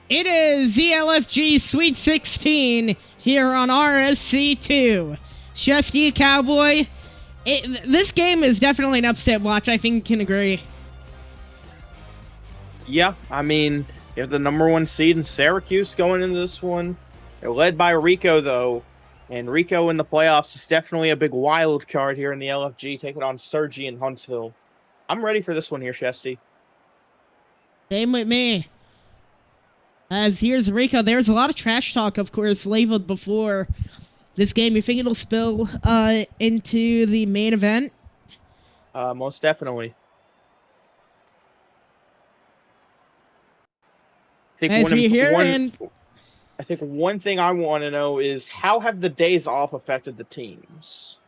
It is the LFG Sweet 16 here on RSC 2. Shesty Cowboy. This game is definitely an upset watch. I think you can agree. Yeah, I mean, you have the number one seed in Syracuse going into this one. They're led by Rico, though. And Rico in the playoffs is definitely a big wild card here in the LFG, taking on Sergi in Huntsville. I'm ready for this one here, Shesty. Same with me. As here's Rico. There's a lot of trash talk, of course, labeled before this game. You think it'll spill into the main event? Most definitely. I As we hear, I think one thing I want to know is how have the days off affected the teams?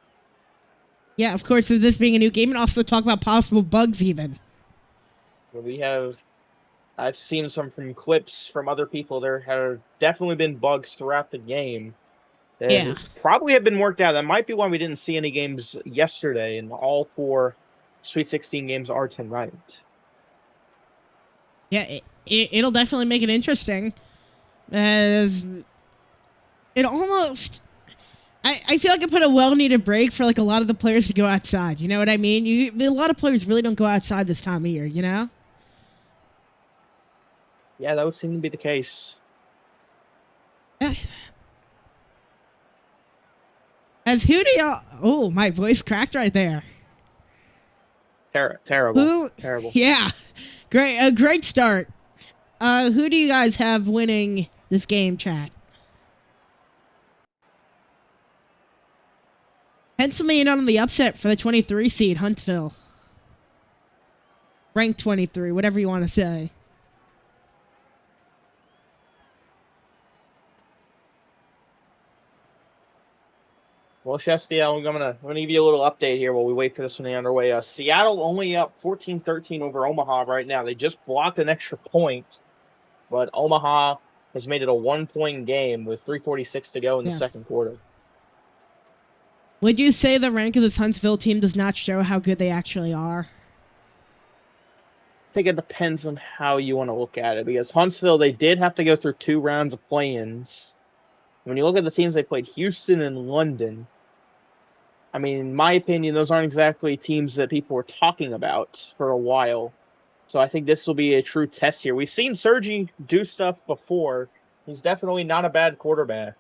Yeah, of course, with this being a new game, and also talk about possible bugs even. I've seen some from clips from other people. There have definitely been bugs throughout the game that probably have been worked out. That might be why we didn't see any games yesterday, and all 4 Sweet 16 games are tonight. Yeah, it'll definitely make it interesting. As it almost... I feel like I put a well-needed break for like a lot of the players to go outside. You know what I mean? A lot of players really don't go outside this time of year, you know? Yeah, that would seem to be the case. As who do y'all... Oh, my voice cracked right there. Terrible. Yeah. A great start. Who do you guys have winning this game, chat? Pencil me in on the upset for the 23 seed, Huntsville. Ranked 23, whatever you want to say. Well, Shesty, I'm gonna give you a little update here while we wait for this one to be underway. Seattle only up 14-13 over Omaha right now. They just blocked an extra point, but Omaha has made it a 1-point game with 3:46 to go in the second quarter. Would you say the rank of this Huntsville team does not show how good they actually are? I think it depends on how you want to look at it, because Huntsville, they did have to go through 2 rounds of play-ins. When you look at the teams they played, Houston and London, I mean, in my opinion, those aren't exactly teams that people were talking about for a while. So I think this will be a true test here. We've seen Sergi do stuff before. He's definitely not a bad quarterback.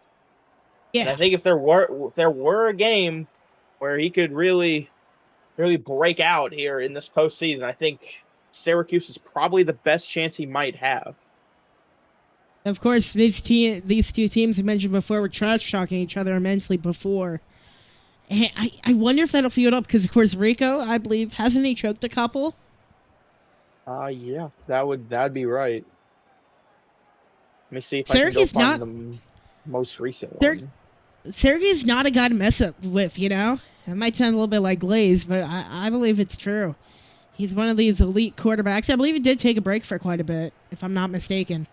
Yeah. And I think if there were a game where he could really break out here in this postseason, I think Syracuse is probably the best chance he might have. Of course, these two teams I mentioned before were trash talking each other immensely before. And I wonder if that'll fuel up, because of course Rico, I believe, hasn't he choked a couple? Yeah, that'd be right. Let me see if Syracuse I can go find the most recent one. Syracuse is not a guy to mess up with, you know? It might sound a little bit like Glaze, but I believe it's true. He's one of these elite quarterbacks. I believe he did take a break for quite a bit, if I'm not mistaken.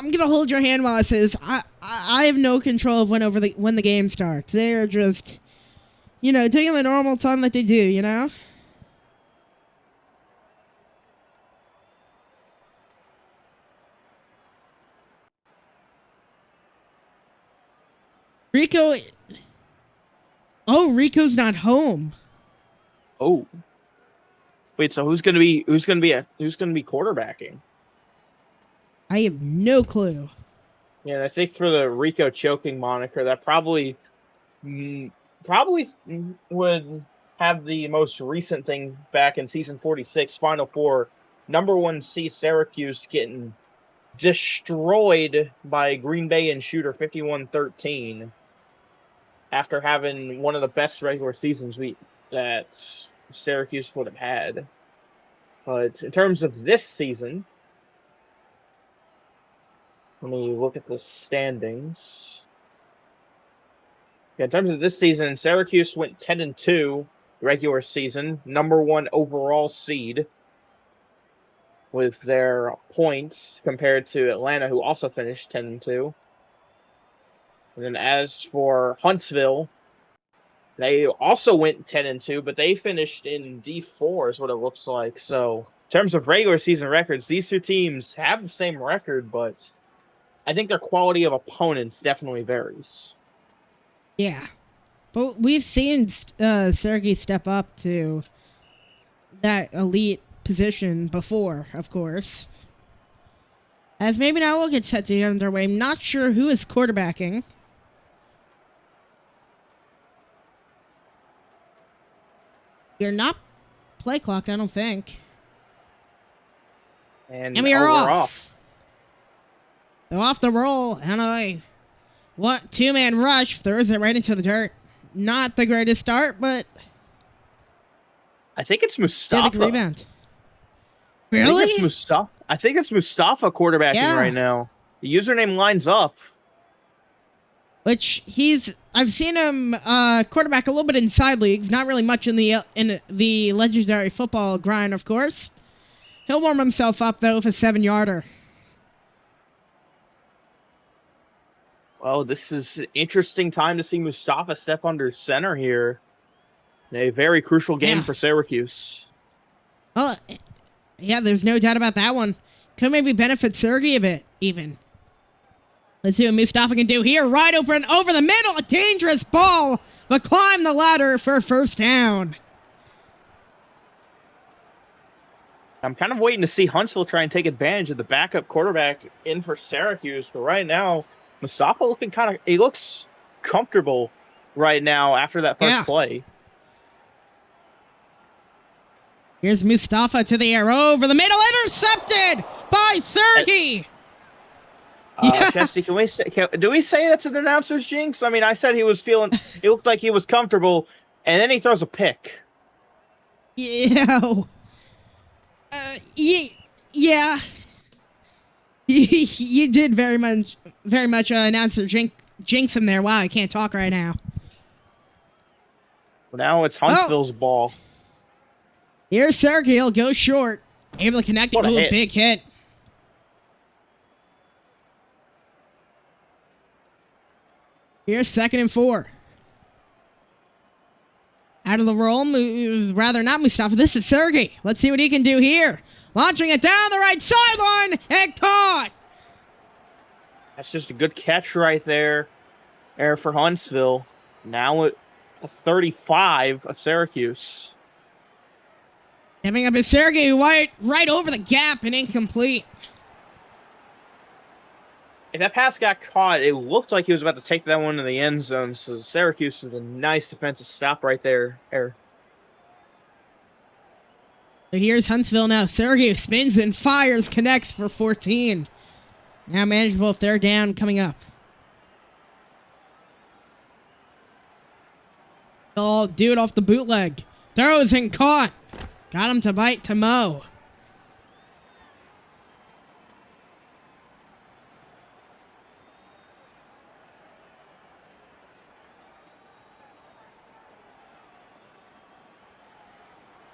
I'm gonna hold your hand while it says I have no control of when the game starts. They're just, you know, taking the normal time that they do, you know. Rico. Oh, Rico's not home. Oh. Wait, so who's gonna be quarterbacking? I have no clue. Yeah, I think for the Rico choking moniker, that probably would have the most recent thing back in season 46, Final Four. Number 1 seed Syracuse getting destroyed by Green Bay and Shooter 51-13 after having one of the best regular seasons that Syracuse would have had. But in terms of this season, let me look at the standings. Yeah, in terms of this season, Syracuse went 10-2 regular season, number 1 overall seed with their points compared to Atlanta, who also finished 10-2. And then as for Huntsville, they also went 10-2, but they finished in D4 is what it looks like. So in terms of regular season records, these two teams have the same record, but I think their quality of opponents definitely varies. Yeah. But we've seen Syracuse step up to that elite position before, of course. As maybe now we'll get set to get underway. I'm not sure who is quarterbacking. You're not play clocked, I don't think. And we are we're off. So off the roll, and what two-man rush throws it right into the dirt. Not the greatest start, but I think it's Mustafa. yeah, the rebound. Really? I think it's Mustafa quarterbacking right now. The username lines up. Which I've seen him quarterback a little bit inside leagues, not really much in the legendary football grind, of course. He'll warm himself up though with a 7-yarder. Well, this is an interesting time to see Mustafa step under center here. In a very crucial game for Syracuse. Well, yeah, there's no doubt about that one. Could maybe benefit Sergey a bit, even. Let's see what Mustafa can do here. Right open over the middle. A dangerous ball, but climb the ladder for first down. I'm kind of waiting to see Huntsville try and take advantage of the backup quarterback in for Syracuse. But right now, Mustafa he looks comfortable right now after that first play. Here's Mustafa to the air over the middle. Intercepted by Sergey. Chesty, do we say that's an announcer's jinx? I mean, I said he looked like he was comfortable, and then he throws a pick. Yeah. Yeah. You did very much announcer jinx him there. Wow, I can't talk right now. Well, now it's Huntsville's ball. Here's Sergey. He'll go short. Able to connect it. Ooh, big hit. Here's 2nd and 4. Out of the roll. Rather not Mustafa. This is Sergey. Let's see what he can do here. Launching it down the right sideline and caught. That's just a good catch right there. For Huntsville. Now at 35 of Syracuse. Coming up is Sergey right over the gap and incomplete. If that pass got caught, it looked like he was about to take that one to the end zone. So Syracuse with a nice defensive stop right there. So here's Huntsville now. Sergey spins and fires, connects for 14. Now manageable 3rd down coming up. Oh, do it off the bootleg. Throws and caught. Got him to bite to Mo.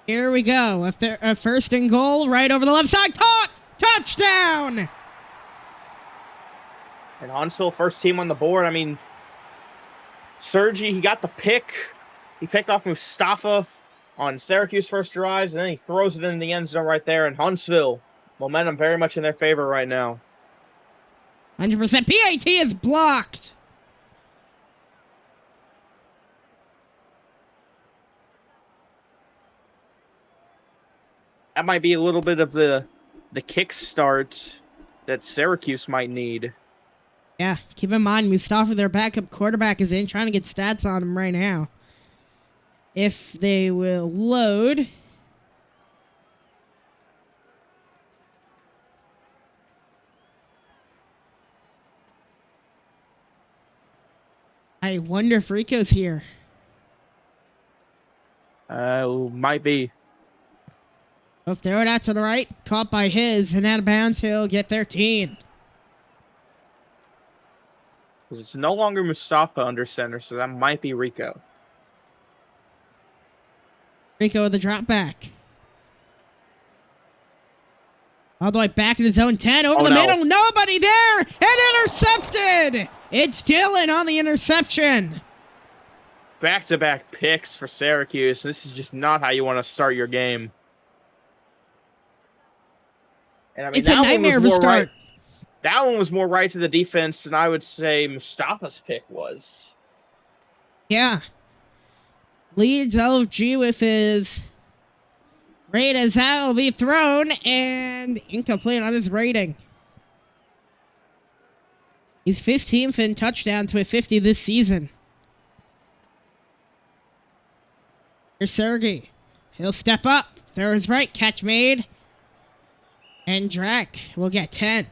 Here we go. A 1st and goal right over the left side. Caught! Touchdown! And Huntsville, first team on the board. I mean, Sergi, he got the pick. He picked off Mustafa on Syracuse first drives, and then he throws it in the end zone right there. And Huntsville, momentum very much in their favor right now. 100%. PAT is blocked. That might be a little bit of the kickstart that Syracuse might need. Yeah, keep in mind, Mustafa, their backup quarterback, is in trying to get stats on him right now. If they will load. I wonder if Rico's here. Might be. We'll throw it out to the right. Caught by his, and out of bounds, he'll get 13. Because it's no longer Mustafa under center, so that might be Rico. Rico with the drop back. All the way back in the zone 10, over the middle, nobody there, and intercepted! It's Dylan on the interception. Back-to-back picks for Syracuse. This is just not how you want to start your game. And I mean, it's a nightmare of a start. That one was more right to the defense than I would say Mustafa's pick was. Yeah. Leads LFG with his rate as that will be thrown and incomplete on his rating. He's 15th in touchdowns with 50 this season. Here's Sergey. He'll step up. Throw his right. Catch made. And Drek will get 10.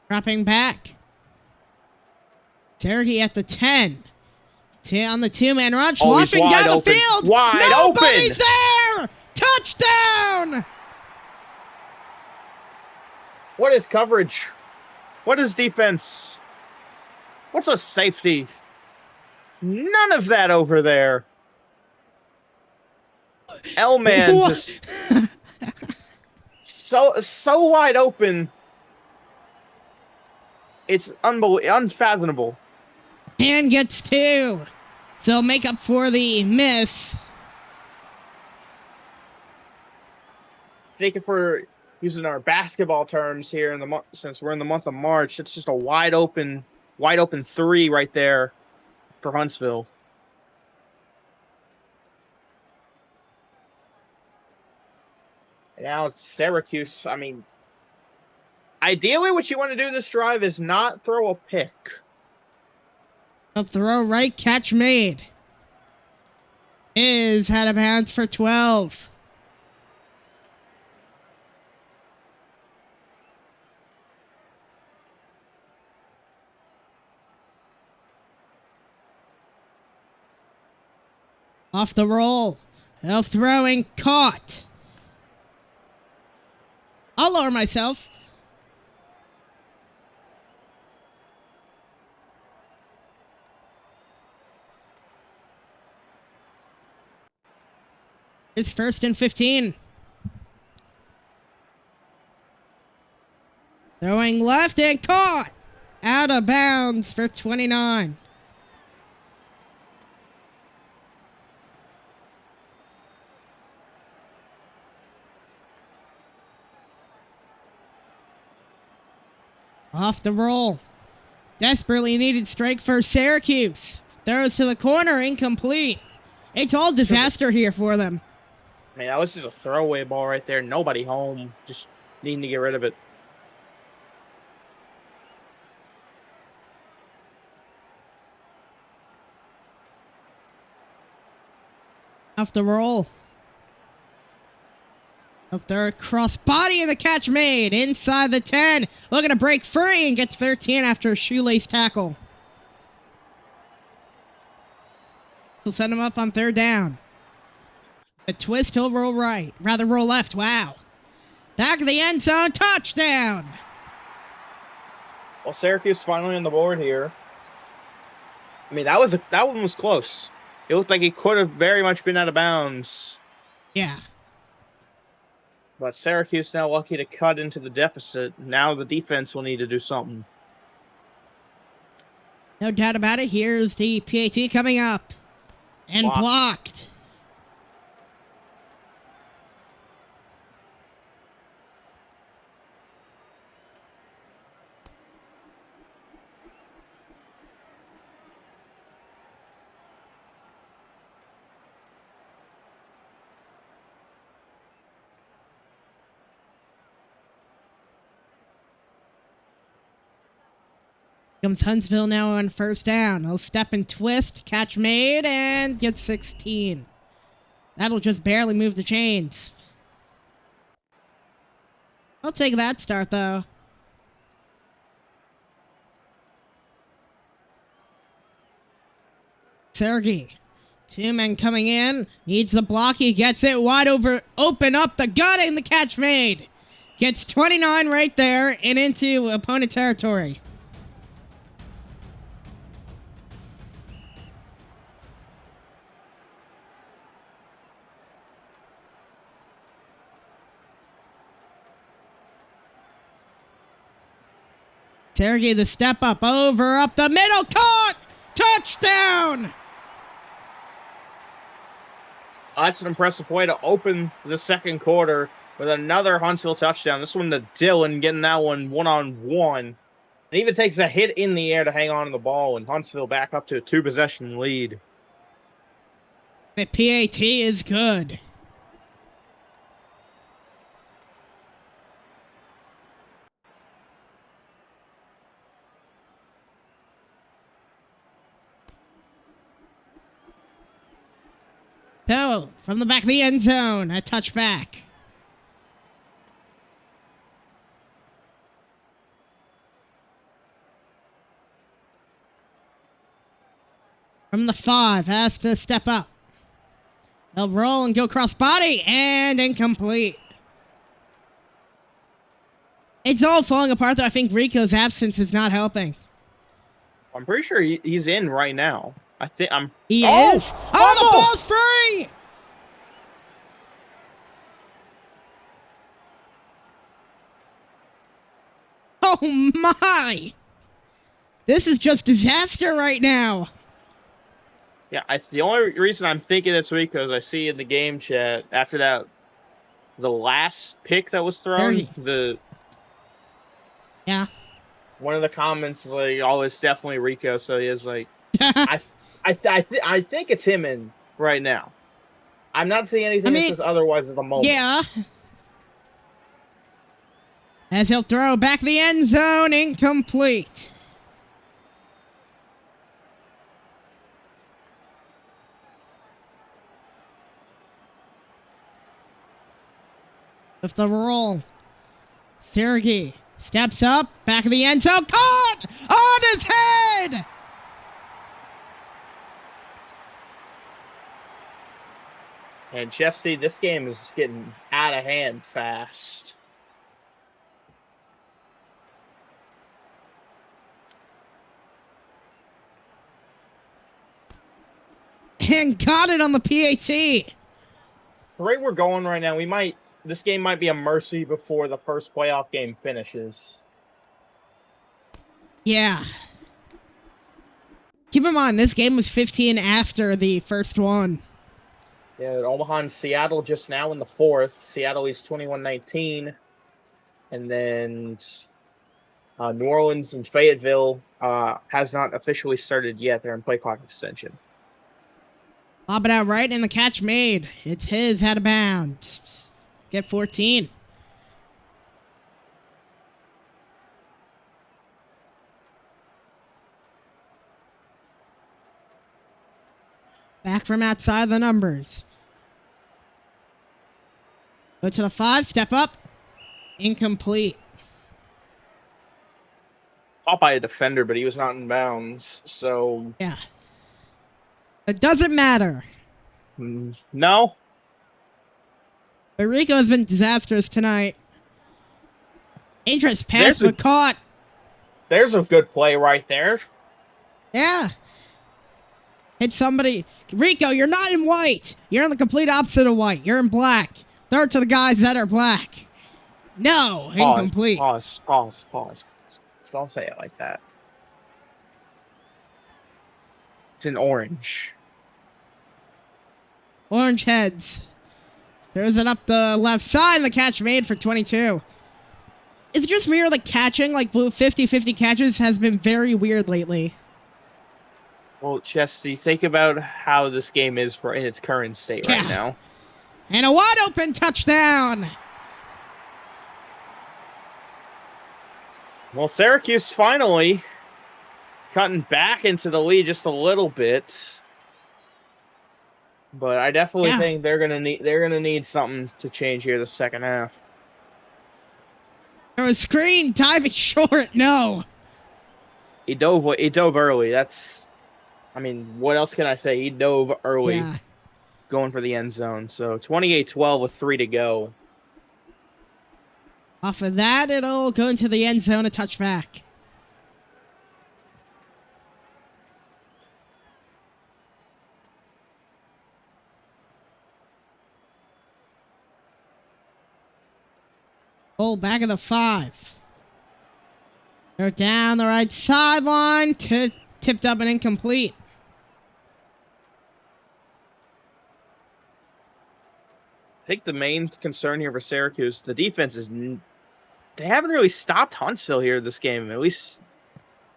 Dropping back. Sergey at the 10. On the two-man rush. Launching down the field. Nobody's there. Touchdown. What is coverage? What is defense? What's a safety? None of that over there. L-Man just so wide open. It's unfathomable. And gets 2. So make up for the miss. Thank you for using our basketball terms here in the month, since we're in the month of March. It's just a wide open 3 right there for Huntsville. And now it's Syracuse. I mean, ideally what you want to do this drive is not throw a pick. A throw right, catch made. Is out of bounds for 12. Off the roll. No throwing, caught. I'll lower myself. It's 1st and 15. Throwing left and caught. Out of bounds for 29. Off the roll. Desperately needed strike for Syracuse. Throws to the corner, incomplete. It's all disaster here for them. I mean, that was just a throwaway ball right there. Nobody home. Just needing to get rid of it. Off the roll. Up there, cross body and the catch made. Inside the 10. Looking to break free and gets 13 after a shoelace tackle. He'll send him up on 3rd down. A twist, he'll roll right. Rather roll left. Wow. Back of the end zone. Touchdown. Well, Syracuse finally on the board here. I mean, that one was close. It looked like it could have very much been out of bounds. Yeah. But Syracuse now lucky to cut into the deficit. Now the defense will need to do something. No doubt about it. Here's the PAT coming up. And blocked. Comes Huntsville now on 1st down. He'll step and twist, catch made, and get 16. That'll just barely move the chains. I'll take that start, though. Sergey. 2 men coming in. Needs the block. He gets it wide open up the gut, and the catch made. Gets 29 right there and into opponent territory. Syracuse the step up, over, up the middle, caught! Touchdown! That's an impressive way to open the second quarter with another Huntsville touchdown. This one to Dillon, getting that one-on-one. It even takes a hit in the air to hang on to the ball, and Huntsville back up to a 2-possession lead. The PAT is good. So, from the back of the end zone, a touchback. From the 5, has to step up. They'll roll and go cross body, and incomplete. It's all falling apart, though. I think Rico's absence is not helping. I'm pretty sure he's in right now. He is? Oh, the ball's free! Oh, my! This is just disaster right now. Yeah, the only reason I'm thinking it's Rico is I see in the game chat, after that, the last pick that was thrown, Yeah. One of the comments is like, "Oh, it's definitely Rico." So he is like, I think it's him in right now. I'm not seeing anything that says otherwise at the moment. Yeah. As he'll throw back the end zone, incomplete. With the roll, Syracuse steps up, back of the end zone, caught on his head! And Jesse, this game is getting out of hand fast. And got it on the PAT. The rate we're going right now, this game might be a mercy before the first playoff game finishes. Yeah. Keep in mind, this game was 15 after the first one. Yeah, Omaha and Seattle just now in the fourth. Seattle is 21-19. And then New Orleans and Fayetteville has not officially started yet. They're in play clock extension. Lob it out right, and the catch made. It's his, out of bounds. Get 14. Back from outside the numbers. Go to the 5, step up. Incomplete. Caught by a defender, but he was not in bounds. So Yeah. It doesn't matter. No. But Rico has been disastrous tonight. Dangerous pass, but caught. There's a good play right there. Yeah. Hit somebody. Rico, you're not in white. You're in the complete opposite of white. You're in black. Throw it to the guys that are black. No, incomplete. Pause. Don't say it like that. It's in orange. Orange heads. Throws it up the left side, and the catch made for 22. Is it just me or the catching, like blue 50-50 catches, has been very weird lately? Well, Chesty, think about how this game is in its current state right now. And a wide open touchdown. Well, Syracuse finally cutting back into the lead just a little bit. But I definitely think they're gonna need something to change here the second half. There was screen diving short. No. He dove early. What else can I say? He dove early, going for the end zone. So 28-12 with 3 to go. Off of that, it'll go into the end zone, a touchback. Oh, back of the 5. They're down the right sideline. Tipped up and incomplete. I think the main concern here for Syracuse, the defense is they haven't really stopped Huntsville here this game, at least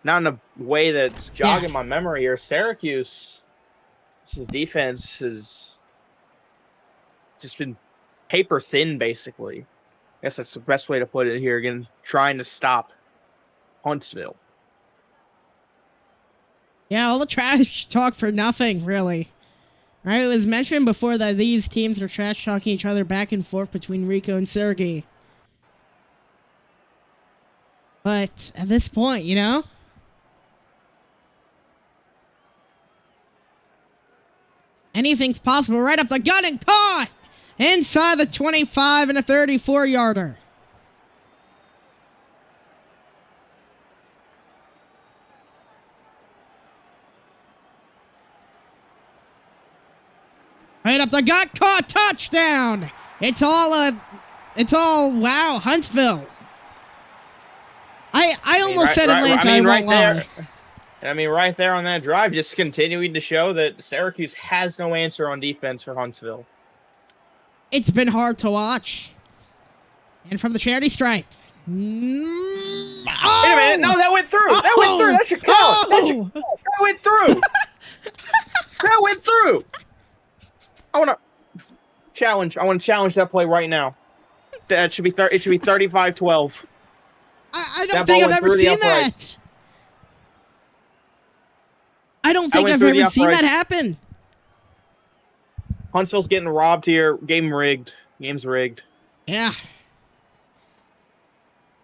not in a way that's jogging my memory here. Syracuse's defense has just been paper thin, basically. I guess that's the best way to put it here. Again, trying to stop Huntsville. Yeah, all the trash talk for nothing, really. Right, it was mentioned before that these teams are trash talking each other back and forth between Rico and Sergey. But at this point, you know? Anything's possible. Right up the gut and caught! Inside the 25 and a 34-yarder. Right up the gut, caught, touchdown! It's all, wow, Huntsville. I almost said Atlanta, I won't lie. I mean, right there on that drive, just continuing to show that Syracuse has no answer on defense for Huntsville. It's been hard to watch. And from the charity stripe. Wait a minute. No, that went through. That went through. That should count. That went through. That went through. I want to challenge that play right now. That should be it should be 35-12. I don't think I've ever seen that. I don't think I've ever seen that happen. Huntsville's getting robbed here. Game's rigged. Yeah.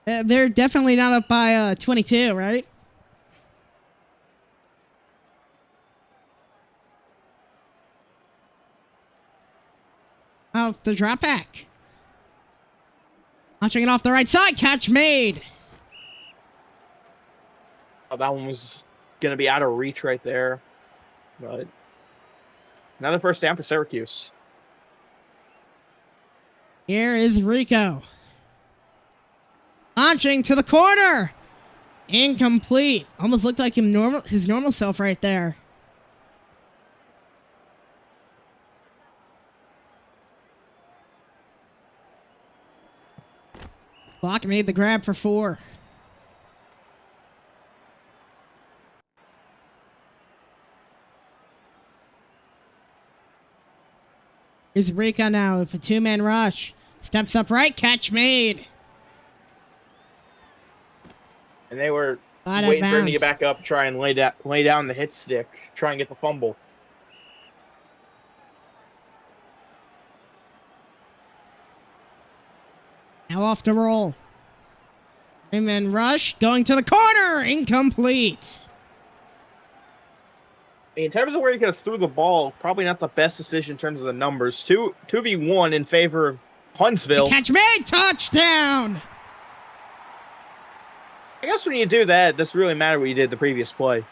They're definitely not up by 22, right? Oh, the drop back. Launching it off the right side. Catch made. Oh, that one was going to be out of reach right there. But another first down for Syracuse. Here is Rico. Launching to the corner. Incomplete. Almost looked like his normal self right there. Block made the grab for 4. Here's Rico now with a 2-man rush. Steps up right, catch made. And they were waiting for him to get back up, try and lay down the hit stick, try and get the fumble. Now off to roll. 3-man rush, going to the corner, incomplete. In terms of where he could have threw the ball, probably not the best decision in terms of the numbers. 2v1 in favor of Huntsville. Catch made, touchdown! I guess when you do that, it doesn't really matter what you did the previous play.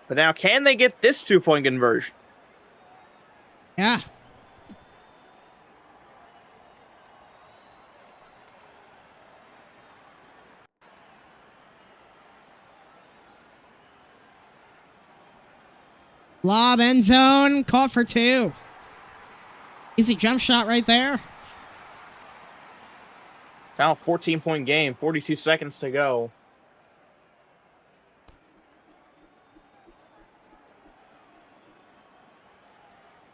But now, can they get this 2-point conversion? Yeah. Lob, end zone, caught for 2. Easy jump shot right there. Now 14-point game, 42 seconds to go.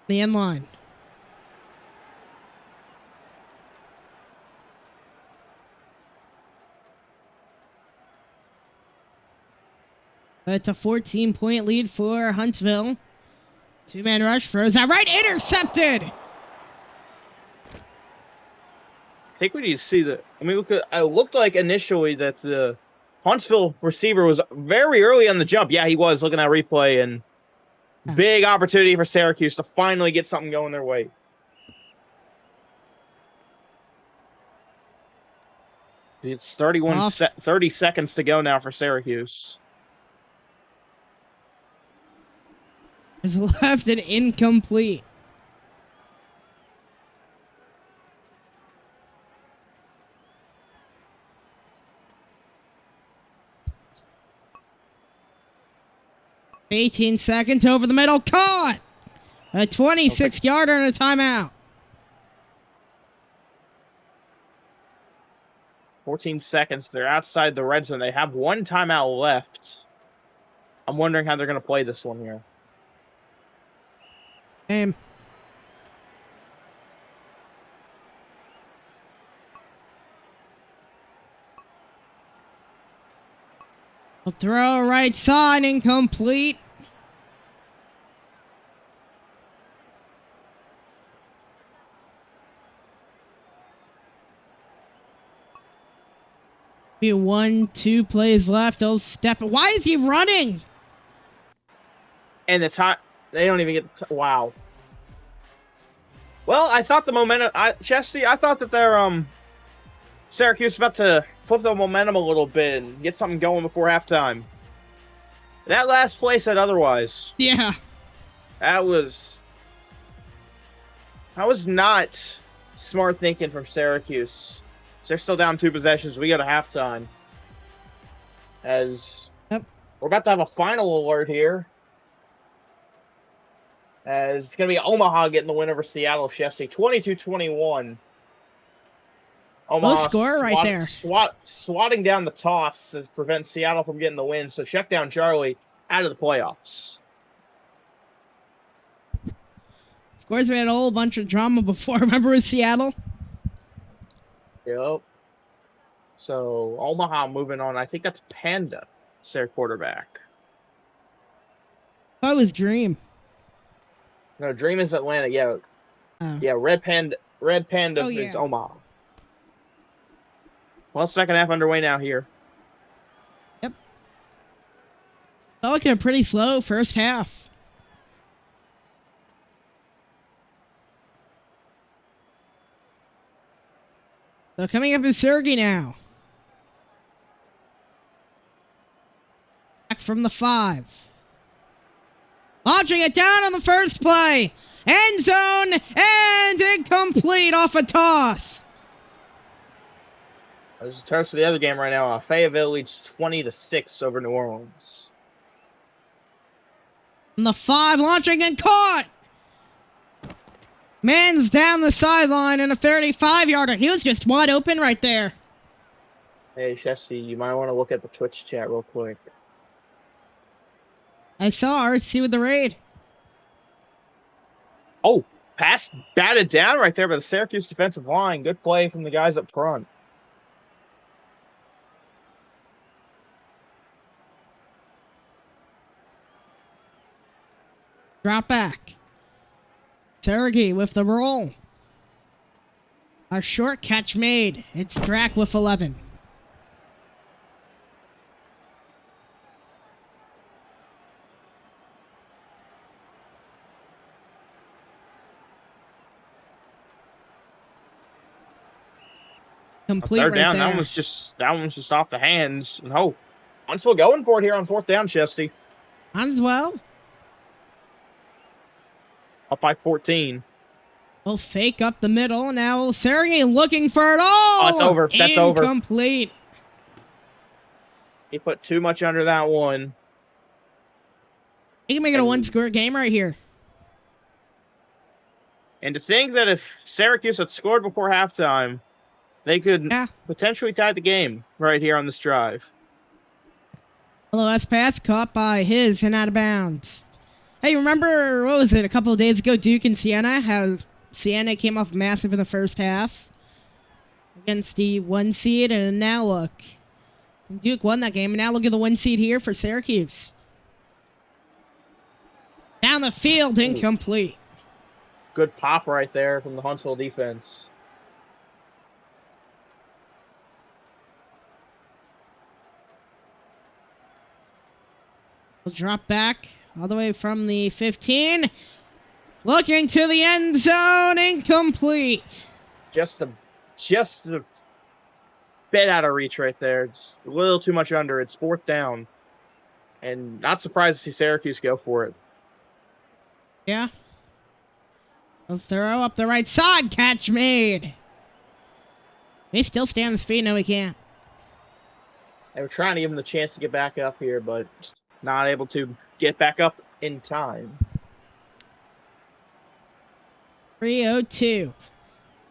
The end line. It's a 14-point lead for Huntsville. 2-man rush, throws out right, intercepted! I think we need to see the. I mean, it looked like initially that the Huntsville receiver was very early on the jump. Yeah, he was looking at replay, and big opportunity for Syracuse to finally get something going their way. It's 30 seconds to go now for Syracuse. Is left and incomplete. 18 seconds over the middle. Caught! A 26-yarder and a timeout. 14 seconds. They're outside the red zone. They have one timeout left. I'm wondering how they're going to play this one here. Aim. A throw right side, incomplete. Be 1-2 plays left. He'll step. Why is he running? And the time, they don't even get the wow. Well, I thought the momentum, Chesty, I thought that their Syracuse was about to flip the momentum a little bit and get something going before halftime. That last play said otherwise. Yeah. That was not smart thinking from Syracuse. They're still down 2 possessions. We go to halftime. As we're about to have a final alert here. As it's going to be Omaha getting the win over Seattle, Chesty. 22-21. Omaha low score right there. Swatting down the toss to prevent Seattle from getting the win. So check down Charlie out of the playoffs. Of course, we had a whole bunch of drama before. Remember with Seattle? Yep. So Omaha moving on. I think that's Panda, their quarterback. That was Dream. No, Dream is Atlanta. Yeah. Oh. Yeah, Red Panda is Omaha. Well, second half underway now here. Yep. Felt like a pretty slow first half. So coming up is Sergey now. Back from the 5. Launching it down on the first play. End zone and incomplete off a toss. There's a turn to the other game right now. Fayetteville leads 20-6 over New Orleans. From the 5, launching and caught. Man's down the sideline and a 35-yarder. He was just wide open right there. Hey, Chesty, you might want to look at the Twitch chat real quick. I saw RSC with the raid. Oh, pass batted down right there by the Syracuse defensive line. Good play from the guys up front. Drop back. Sergey with the roll. A short catch made. It's Drac with 11. Complete Third right down. there. That one was just off the hands. No, Huntsville going for it here on 4th down, Chesty. Huntsville. Up by 14. Will fake up the middle. Now Sergey looking for it all. Oh, it's over. That's over. Incomplete. He put too much under that one. He can make it a one-score game right here. And to think that if Syracuse had scored before halftime, they could potentially tie the game right here on this drive. LOS pass caught by his and out of bounds. Hey, remember, what was it, a couple of days ago, Duke and Siena? How Siena came off massive in the first half against the 1 seed, and now look. Duke won that game, and now look at the 1 seed here for Syracuse. Down the field, incomplete. Good pop right there from the Huntsville defense. We'll drop back all the way from the 15. Looking to the end zone, incomplete. Just a bit out of reach right there. It's a little too much under. It's 4th down. And not surprised to see Syracuse go for it. Yeah. A throw up the right side. Catch made. He still stay on his feet. No, he can't. They were trying to give him the chance to get back up here, but not able to. get back up in time. 3:02.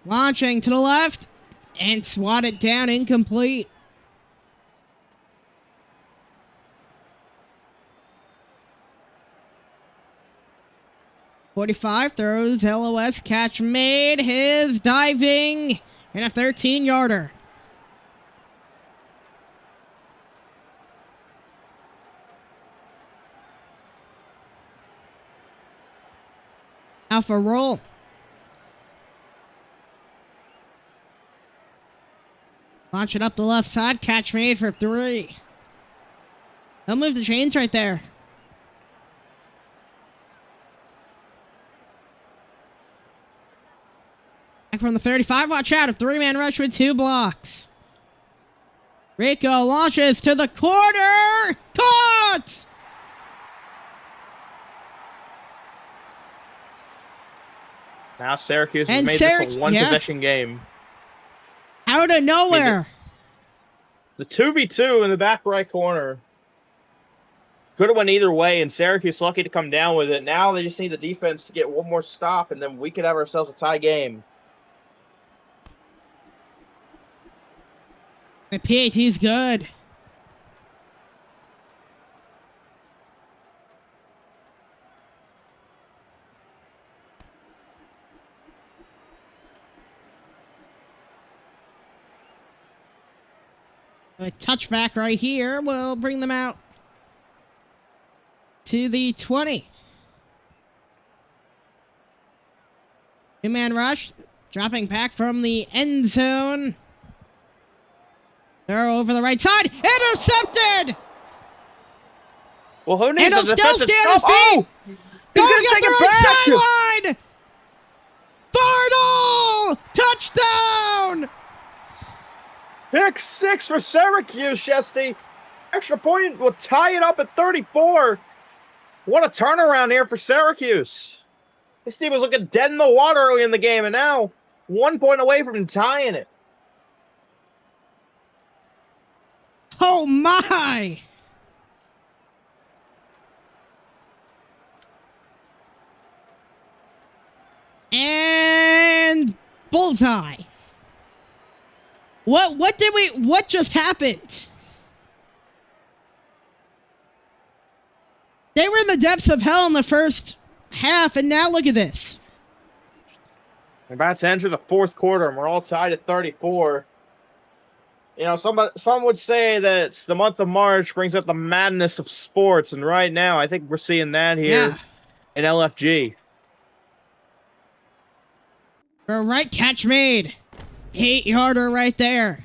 Launching to the left and swatted down, incomplete. .45 throws LOS, catch made, his diving, and a 13-yarder. Alpha roll. Launch it up the left side, catch made for 3. They'll move the chains right there. Back from the 35, watch out, a 3-man rush with 2 blocks. Rico launches to the corner, caught! Now Syracuse has made this a one-possession game. Out of nowhere. The 2v2 in the back right corner could have went either way, and Syracuse lucky to come down with it. Now they just need the defense to get one more stop, and then we could have ourselves a tie game. The PAT's good. A touchback right here will bring them out to the 20. 2-man rush, dropping back from the end zone. Throw over the right side, intercepted! Well, who needs and he'll still stand his feet! Oh! Going up the right sideline! Farnell! Touchdown! Pick 6 for Syracuse, Shesty. Extra point will tie it up at 34. What a turnaround here for Syracuse. This team was looking dead in the water early in the game, and now 1 point away from tying it. Oh, my! And bullseye. What just happened? They were in the depths of hell in the first half, and now look at this. We're about to enter the fourth quarter, and we're all tied at 34. You know, some would say that the month of March brings up the madness of sports, and right now, I think we're seeing that here in LFG. For a right catch made. 8-yarder right there.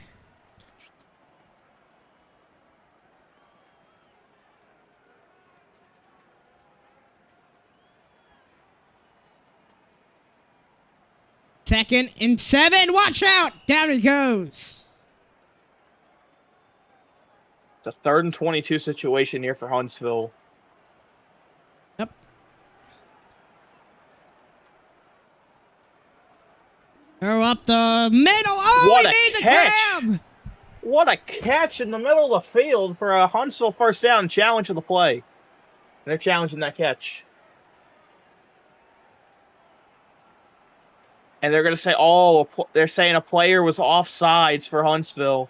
Second and 7. Watch out! Down it goes. It's a 3rd and 22 situation here for Huntsville. Yep. Throw up the middle. Oh, he made the grab! What a catch in the middle of the field for a Huntsville first down challenge of the play. And they're challenging that catch. And they're going to say, they're saying a player was offsides for Huntsville.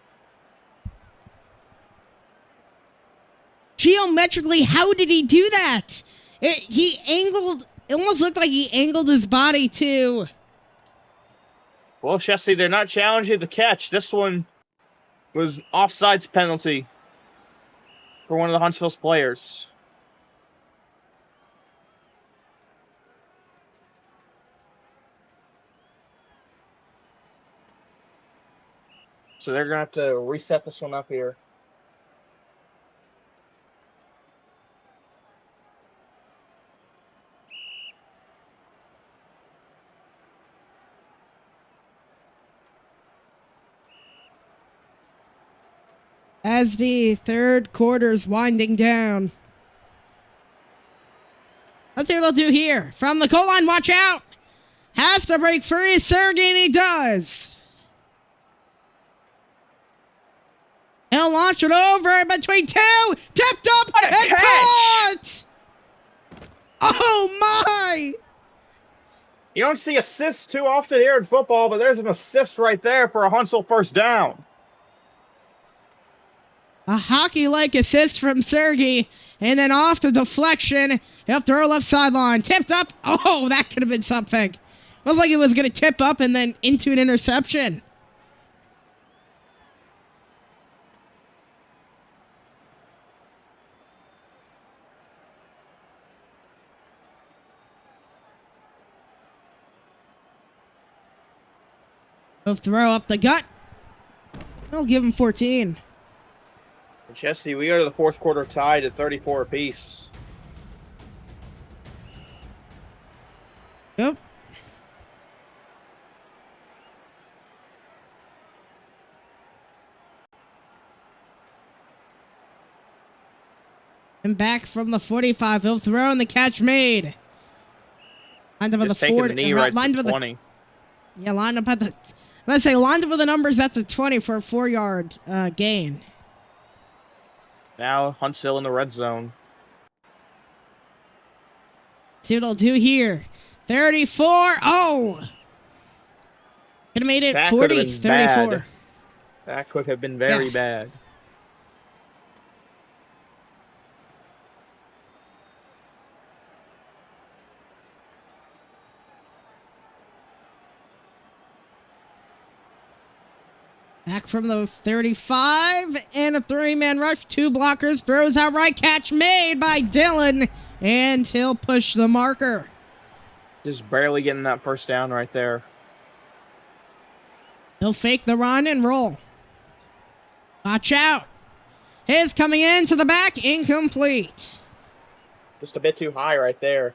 Geometrically, how did he do that? It almost looked like he angled his body too. Well, Chessie, they're not challenging the catch. This one was offsides penalty for one of the Huntsville's players. So they're going to have to reset this one up here. As the third quarter's winding down. Let's see what he'll do here. From the goal line, watch out! Has to break free. Sergini does. He'll launch it over in between 2. Tipped up and caught! Oh, my! You don't see assists too often here in football, but there's an assist right there for a Huntsville first down. A hockey-like assist from Sergey. And then off the deflection. He'll throw left sideline. Tipped up. Oh, that could have been something. Looked like it was going to tip up and then into an interception. He'll throw up the gut. I'll give him 14. Jesse, we go to the fourth quarter tied at 34 apiece. Yep. And back from the 45. He'll throw and the catch made. Lined up at the 40. Knee right lined up at 20. Yeah, lined up at the... Let's say lined up with the numbers. That's a 20 for a 4-yard gain. Now Huntsville in the red zone. See what I'll do here. 34. Oh! Could have made it that 40, 34. Bad. That could have been very bad. Back from the 35 and a 3-man rush. 2 blockers. Throws outright. Catch made by Dylan. And he'll push the marker. Just barely getting that first down right there. He'll fake the run and roll. Watch out. His coming in to the back. Incomplete. Just a bit too high right there.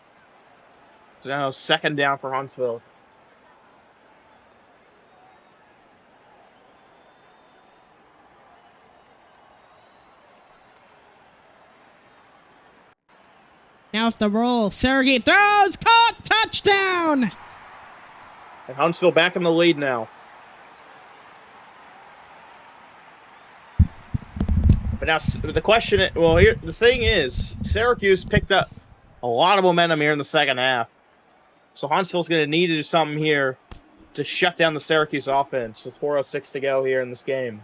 So now second down for Huntsville. Now off the roll. Sergey throws. Caught. Touchdown. And Huntsville back in the lead now. But now the question, well, here the thing is, Syracuse picked up a lot of momentum here in the second half. So Huntsville's going to need to do something here to shut down the Syracuse offense with 4:06 to go here in this game.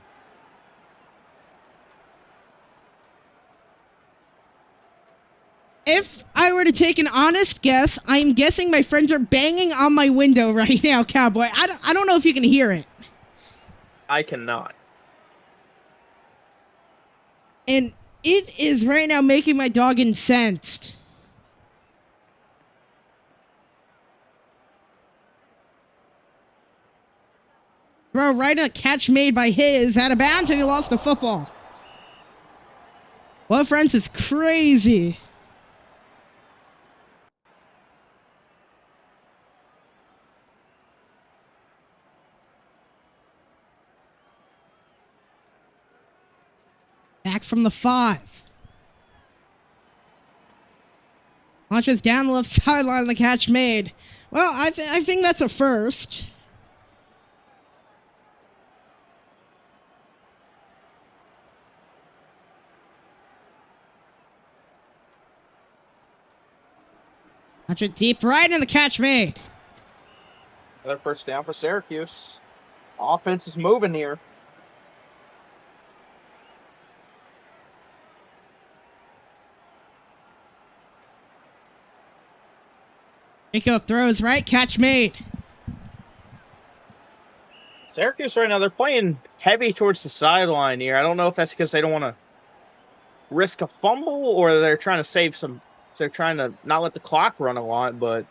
If I were to take an honest guess, I'm guessing my friends are banging on my window right now, Cowboy. I don't know if you can hear it. I cannot. And it is right now making my dog incensed. Throw right in a catch made by his. Out of bounds and he lost the football. Well, friends, it's crazy. Back from the 5. Launches down the left sideline and the catch made. Well, I think that's a first. Launch it deep right and the catch made. Another first down for Syracuse. Offense is moving here. Rico throws right, catch made. Syracuse right now, they're playing heavy towards the sideline here. I don't know if that's because they don't want to risk a fumble or they're trying to save some. They're trying to not let the clock run a lot, but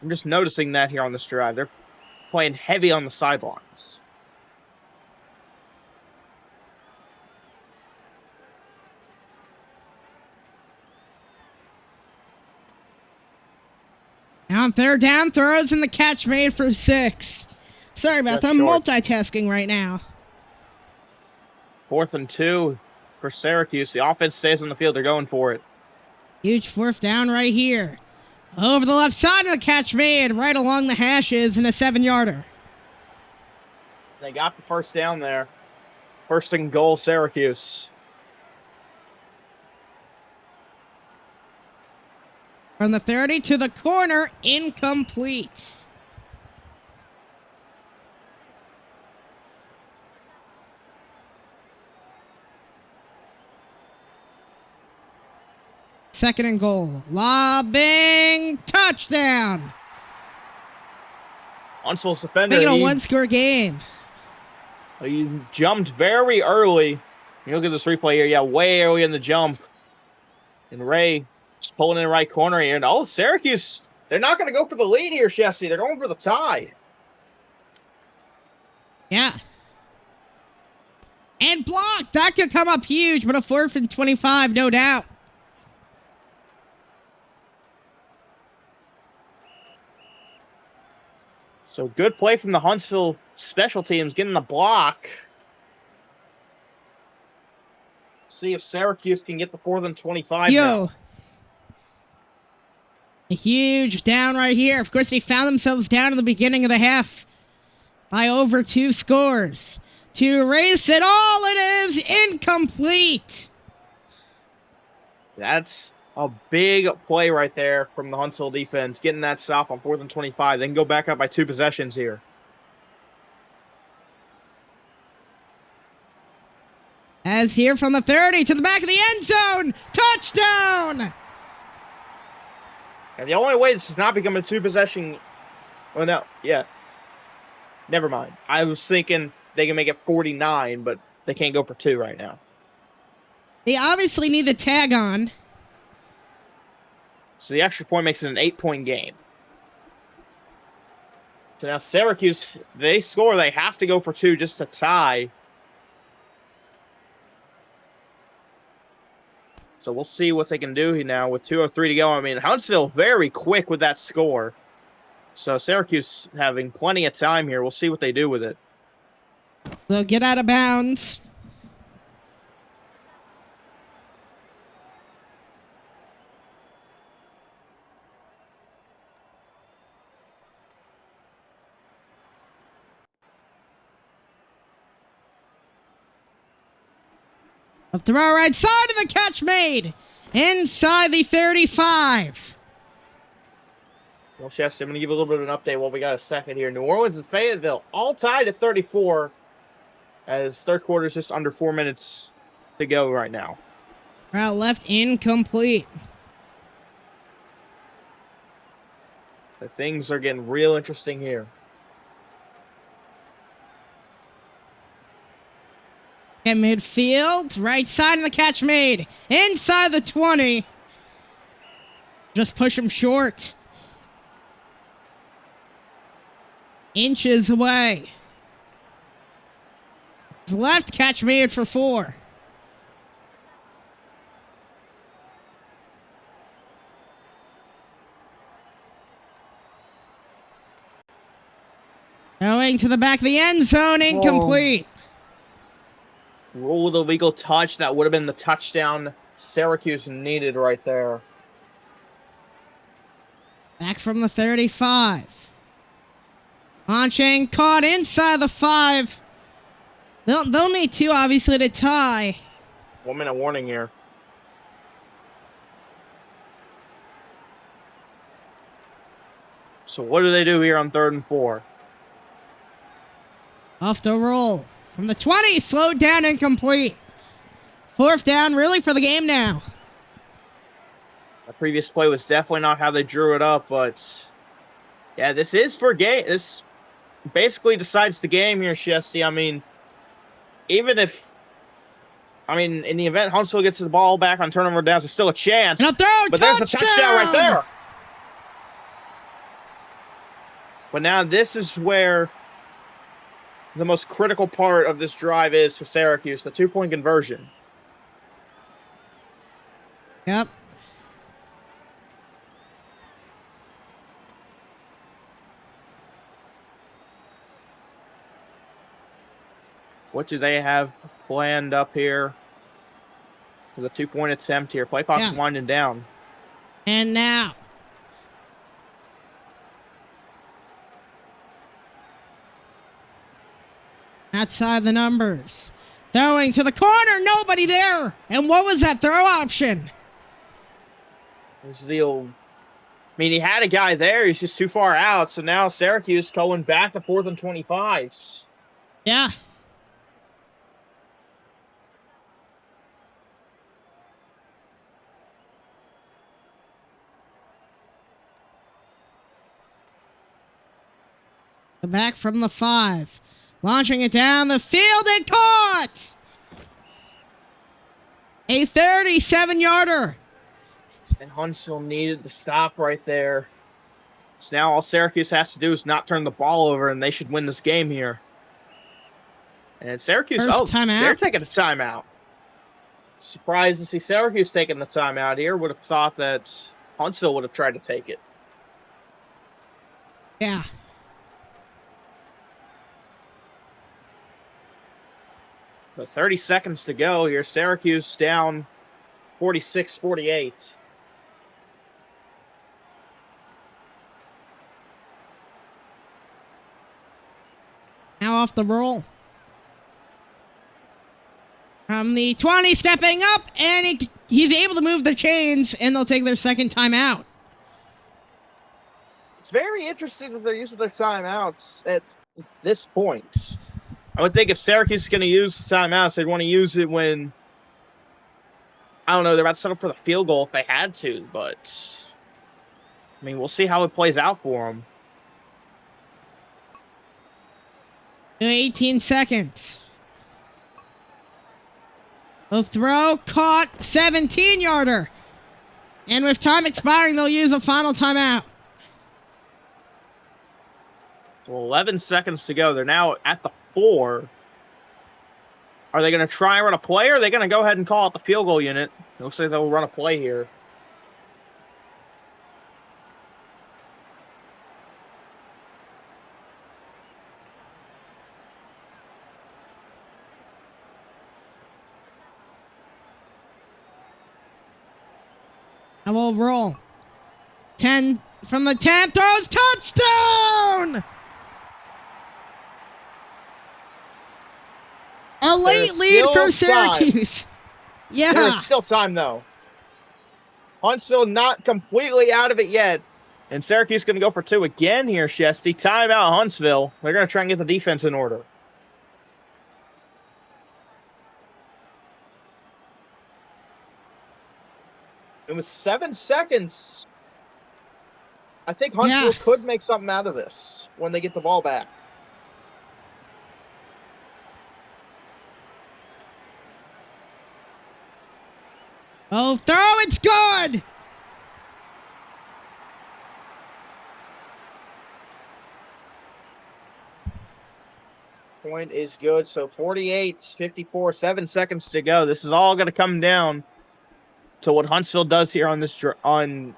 I'm just noticing that here on this drive. They're playing heavy on the sidelines. Now on third down, throws and the catch made for 6. Sorry about that. I'm multitasking right now. 4th and 2 for Syracuse. The offense stays on the field. They're going for it. Huge 4th down right here. Over the left side of the catch made, right along the hashes in a 7-yarder. They got the first down there. 1st and goal, Syracuse. From the 30 to the corner, incomplete. Second and goal. Lobbing. Touchdown. Huntsville's defender. Making a one-score game. He jumped very early. You look at this replay here. Yeah, way early in the jump. And Ray just pulling in the right corner here. And oh, Syracuse, they're not going to go for the lead here, Chesty. They're going for the tie. Yeah. And blocked. That could come up huge, but a 4th and 25, no doubt. So good play from the Huntsville special teams, getting the block. See if Syracuse can get the 4th and 25 now. A huge down right here. Of course, they found themselves down in the beginning of the half by over 2 scores. To erase it all, it is incomplete. That's a big play right there from the Huntsville defense, getting that stop on 4th and 25. They can go back up by 2 possessions here. As here from the 30 to the back of the end zone. Touchdown! And the only way this is not becoming a 2-possession... Oh, no. Yeah. Never mind. I was thinking they can make it 49, but they can't go for 2 right now. They obviously need the tag on. So the extra point makes it an 8-point game. So now Syracuse, they score. They have to go for 2 just to tie. So we'll see what they can do here now with 2:03 to go. I mean, Huntsville very quick with that score. So Syracuse having plenty of time here. We'll see what they do with it. They'll get out of bounds. A throw right side of the catch made. Inside the 35. Well, Chefs, I'm going to give a little bit of an update while we got a second here. New Orleans and Fayetteville all tied at 34 as third quarter is just under 4 minutes to go right now. Route left incomplete. So things are getting real interesting here. At midfield, right side of the catch made. Inside the 20. Just push him short. Inches away. His left catch made for 4. Going to the back of the end zone, incomplete. Ruled illegal touch. That would have been the touchdown Syracuse needed right there. Back from the 35. Launching, caught inside the 5. They'll need 2, obviously, to tie. 1 minute warning here. So what do they do here on 3rd and 4? Off the roll. From the 20, slowed down, incomplete. 4th down, really, for the game now. The previous play was definitely not how they drew it up, but yeah, this is for game. This basically decides the game here, Shesty. I mean, even if, in the event Huntsville gets the ball back on turnover downs, there's still a chance. And a throw, but touchdown! There's a touchdown right there. But now this is where the most critical part of this drive is for Syracuse, the 2-point conversion. Yep. What do they have planned up here for the 2-point attempt here? Play clock's winding down. And now. Outside the numbers. Throwing to the corner. Nobody there. And what was that throw option? There's the old mean, he had a guy there. He's just too far out. So now Syracuse going back to 4th and 25s. Yeah. Back from the 5. Launching it down the field and caught! A 37-yarder. And Huntsville needed to stop right there. So now all Syracuse has to do is not turn the ball over, and they should win this game here. And Syracuse, Timeout. They're taking a timeout. Surprised to see Syracuse taking the timeout here. Would have thought that Huntsville would have tried to take it. Yeah. So 30 seconds to go here. Syracuse down 46-48. Now off the roll. From the 20, stepping up, and he's able to move the chains, and they'll take their second timeout. It's very interesting that they're using their timeouts at this point. I would think if Syracuse is going to use the timeouts, they'd want to use it when, I don't know, they're about to set up for the field goal if they had to, but I mean, we'll see how it plays out for them. 18 seconds. The throw caught, 17-yarder. And with time expiring, they'll use a final timeout. So 11 seconds to go. They're now at the 4. Are they going to try and run a play, or are they going to go ahead and call out the field goal unit? It looks like they'll run a play here. And we'll roll. 10 from the 10, throws, touchdown! A late lead for Syracuse. Yeah. There's still time, though. Huntsville not completely out of it yet. And Syracuse going to go for 2 again here, Shesty. Timeout, Huntsville. They're going to try and get the defense in order. It was 7 seconds. I think Huntsville could make something out of this when they get the ball back. Oh, throw, it's good! Point is good. So 48-54, 7 seconds to go. This is all going to come down to what Huntsville does here on this on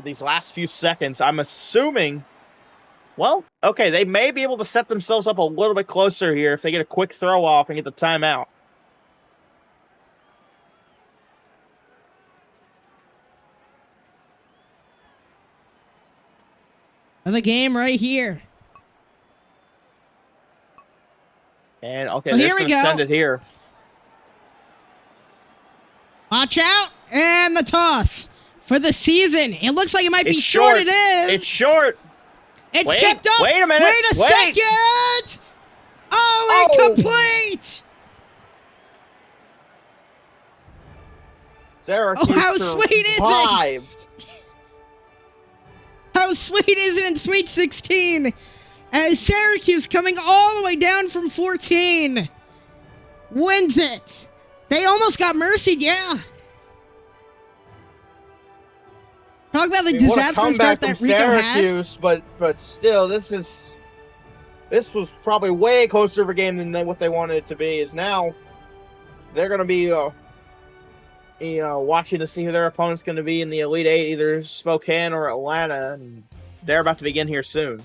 these last few seconds. I'm assuming, well, okay, they may be able to set themselves up a little bit closer here if they get a quick throw off and get the timeout. The game right here. And okay, well, they're here we going to go. send it here. Watch out, and the toss for the season. It looks like it might be short. It is. It's short. It's tipped up. Wait a minute. Wait a second. Oh, incomplete. Syracuse how sweet is it? How sweet is it in Sweet 16? As Syracuse, coming all the way down from 14, wins it. They almost got mercied, yeah. Talk about the disastrous start that Rico Syracuse, had. But still, this was probably way closer of a game than what they wanted it to be. Is now they're going to be watching to see who their opponent's going to be in the Elite Eight, either Spokane or Atlanta, and they're about to begin here soon.